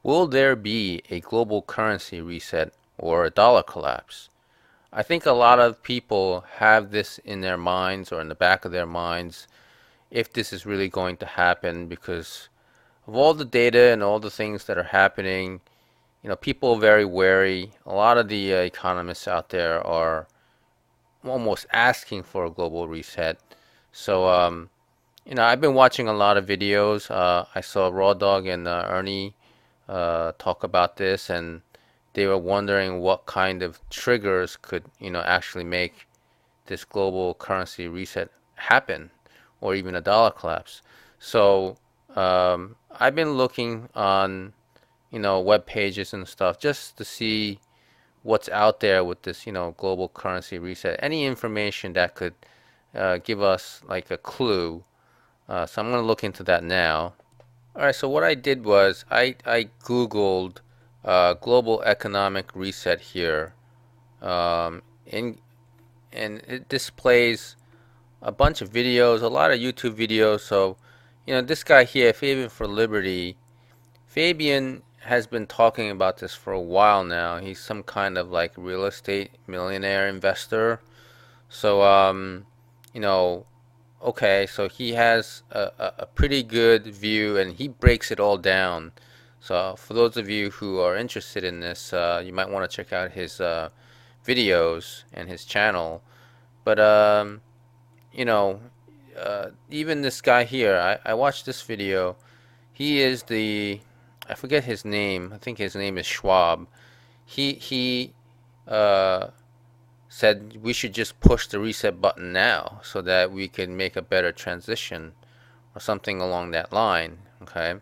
Will there be a global currency reset or a dollar collapse? I think a lot of people have this in their minds or in the back of their minds if this is really going to happen because of all the data and all the things that are happening. People are very wary. A lot of the economists out there are almost asking for a global reset. So, I've been watching a lot of videos. I saw Raw Dog and Ernie talk about this, and they were wondering what kind of triggers could, actually make this global currency reset happen, or even a dollar collapse. So I've been looking on, web pages and stuff just to see what's out there with this, global currency reset. Any information that could give us like a clue. So I'm going to look into that now. All right, so what I did was I Googled global economic reset here, um, in, and it displays a bunch of videos, a lot of YouTube videos. So, this guy here, Fabian for Liberty, Fabian has been talking about this for a while now. He's some kind of like real estate millionaire investor. So, you know, okay, so he has a pretty good view and he breaks it all down. So for those of you who are interested in this, you might want to check out his videos and his channel. But you know, even this guy here, I watched this video. He is I forget his name. I think his name is Schwab. He uh, said we should just push the reset button now so that we can make a better transition or something along that line. Okay.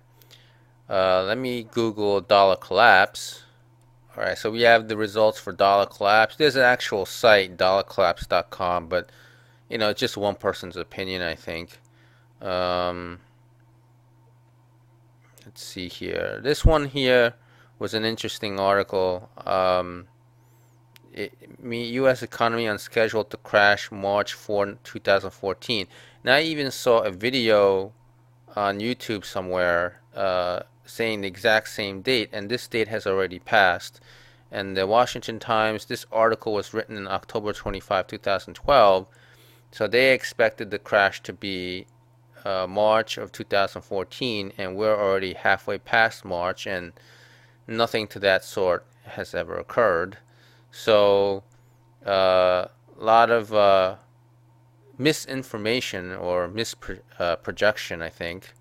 Let me Google dollar collapse. All right, so we have the results for dollar collapse. There's an actual site, dollarcollapse.com, but it's just one person's opinion, I think. Um, let's see here. This one here was an interesting article. U.S. economy on schedule to crash March 4, 2014. And I even saw a video on YouTube somewhere saying the exact same date, and this date has already passed. And the Washington Times, this article was written on October 25, 2012, so they expected the crash to be March of 2014, and we're already halfway past March, and nothing to that sort has ever occurred. So, a lot of misinformation or misprojection, I think.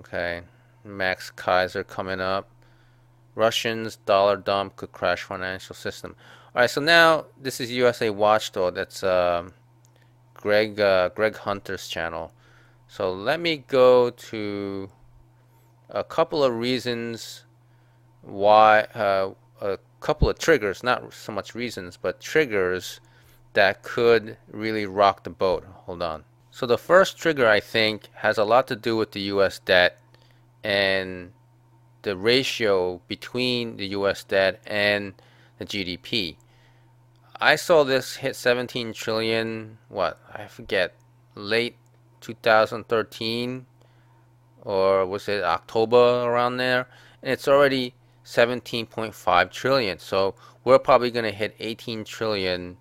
Okay, Max Kaiser coming up. Russians dollar dump could crash financial system. All right, so now this is USA Watchdog. That's Greg Hunter's channel. So let me go to a couple of reasons why, a couple of triggers, not so much reasons, but triggers that could really rock the boat. Hold on. So the first trigger, I think, has a lot to do with the US debt and the ratio between the US debt and the GDP. I saw this hit 17 trillion, what? I forget, late 2013, or was it October, around there? And it's already 17.5 trillion. So we're probably going to hit 18 trillion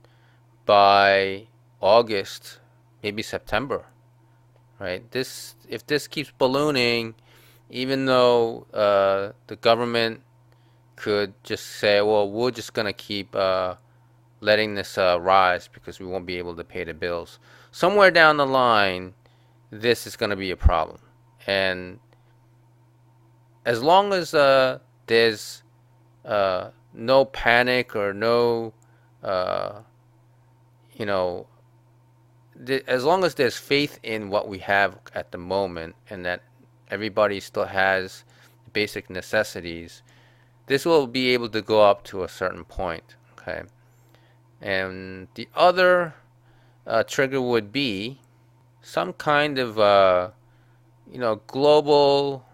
by August, maybe September, right? If this keeps ballooning, even though the government could just say, well, we're just gonna keep letting this rise because we won't be able to pay the bills. Somewhere down the line, this is gonna be a problem, and as long as there's no panic or no, uh, you know, as long as there's faith in what we have at the moment and that everybody still has basic necessities, this will be able to go up to a certain point. Okay. And the other trigger would be some kind of, global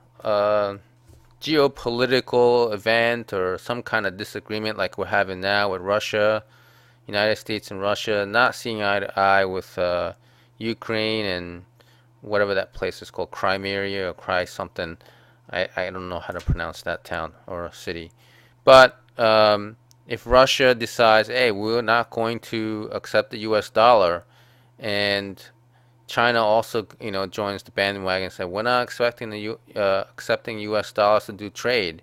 geopolitical event or some kind of disagreement like we're having now with Russia, United States and Russia not seeing eye to eye with Ukraine and whatever that place is called, Crimea or Cry something. I don't know how to pronounce that town or city. But if Russia decides, hey, we're not going to accept the U.S. dollar, and China also, joins the bandwagon and said, we're not expecting accepting U.S. dollars to do trade,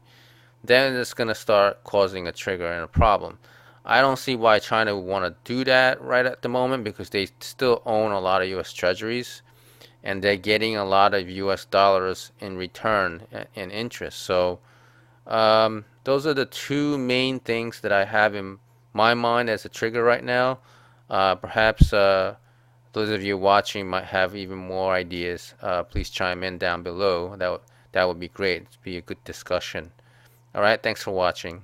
then it's going to start causing a trigger and a problem. I don't see why China would want to do that right at the moment because they still own a lot of U.S. treasuries and they're getting a lot of U.S. dollars in return in interest. So those are the two main things that I have in my mind as a trigger right now. Perhaps those of you watching might have even more ideas. Please chime in down below. That would be great. It'd be a good discussion. All right, thanks for watching.